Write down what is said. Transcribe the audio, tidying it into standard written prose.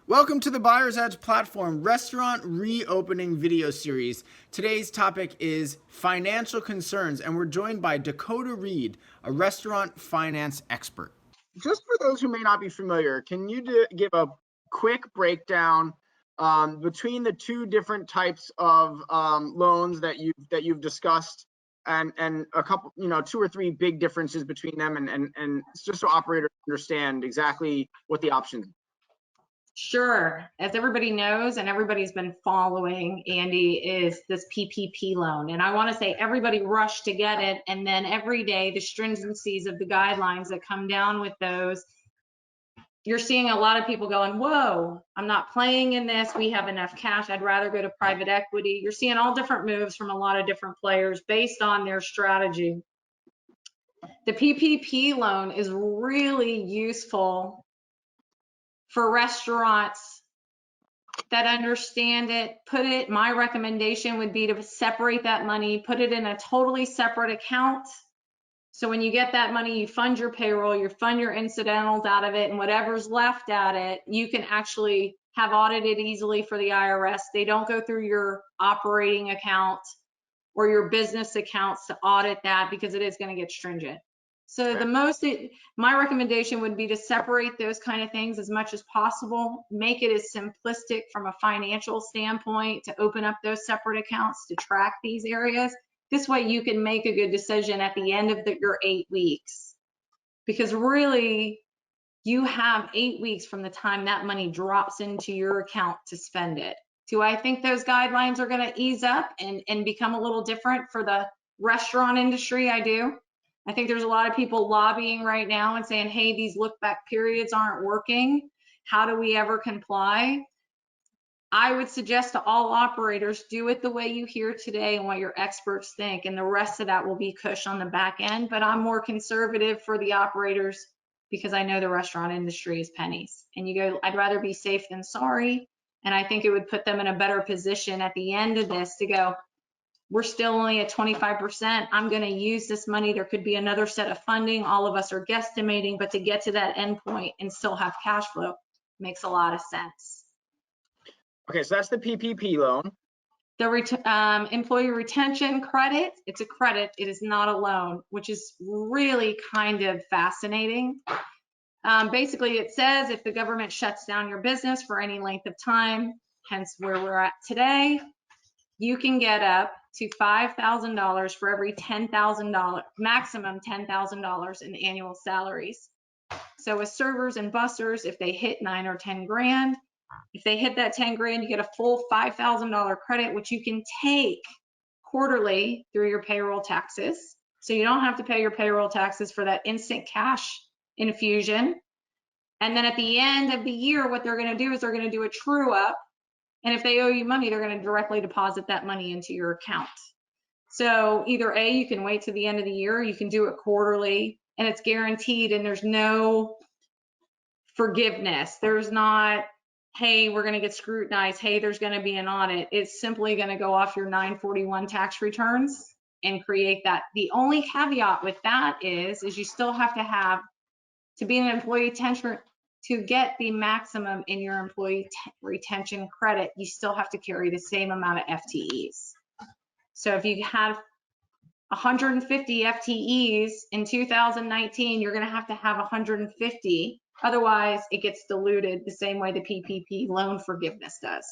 Welcome to the Buyer's Edge platform restaurant reopening video series. Today's topic is financial concerns, and we're joined by Dakota Reid, a restaurant finance expert. Just for those who may not be familiar, can you give a quick breakdown between the two different types of loans that you've discussed, and a couple, two or three big differences between them, and just so operators understand exactly what the options are? Sure. As everybody knows and everybody's been following, Andy, is this PPP loan. And I want to say everybody rushed to get it. And then every day, the stringencies of the guidelines that come down with those, you're seeing a lot of people going, whoa, I'm not playing in this. We have enough cash. I'd rather go to private equity. You're seeing all different moves from a lot of different players based on their strategy. The PPP loan is really useful for restaurants that understand it. My recommendation would be to separate that money, put it in a totally separate account. So when you get that money, you fund your payroll, you fund your incidentals out of it, and whatever's left at it, you can actually have audited easily for the IRS. They don't go through your operating account or your business accounts to audit that, because it is going to get stringent. So my recommendation would be to separate those kind of things as much as possible, make it as simplistic from a financial standpoint to open up those separate accounts to track these areas. This way you can make a good decision at the end of your 8 weeks, because really you have 8 weeks from the time that money drops into your account to spend it. Do I think those guidelines are going to ease up and become a little different for the restaurant industry? I do. I think there's a lot of people lobbying right now and saying, hey, these look back periods aren't working. How do we ever comply? I would suggest to all operators, do it the way you hear today and what your experts think, and the rest of that will be cush on the back end. But I'm more conservative for the operators because I know the restaurant industry is pennies. And you go, I'd rather be safe than sorry. And I think it would put them in a better position at the end of this to go, we're still only at 25%. I'm going to use this money. There could be another set of funding. All of us are guesstimating, but to get to that end point and still have cash flow makes a lot of sense. Okay, so that's the PPP loan. The employee retention credit, it's a credit. It is not a loan, which is really kind of fascinating. Basically, it says if the government shuts down your business for any length of time, hence where we're at today, you can get up to $5,000 for every $10,000, maximum $10,000 in annual salaries. So with servers and bussers, if they hit 9 or 10 grand, if they hit that 10 grand, you get a full $5,000 credit, which you can take quarterly through your payroll taxes. So you don't have to pay your payroll taxes for that instant cash infusion. And then at the end of the year, what they're going to do is they're going to do a true up. And if they owe you money, they're going to directly deposit that money into your account. So either A, you can wait to the end of the year, you can do it quarterly, and it's guaranteed, and there's no forgiveness. There's not, hey, we're going to get scrutinized. Hey, there's going to be an audit. It's simply going to go off your 941 tax returns and create that. The only caveat with that is you still have to be an employee retention. To get the maximum in your employee retention credit, you still have to carry the same amount of FTEs. So if you have 150 FTEs in 2019, you're going to have 150. Otherwise, it gets diluted the same way the PPP loan forgiveness does.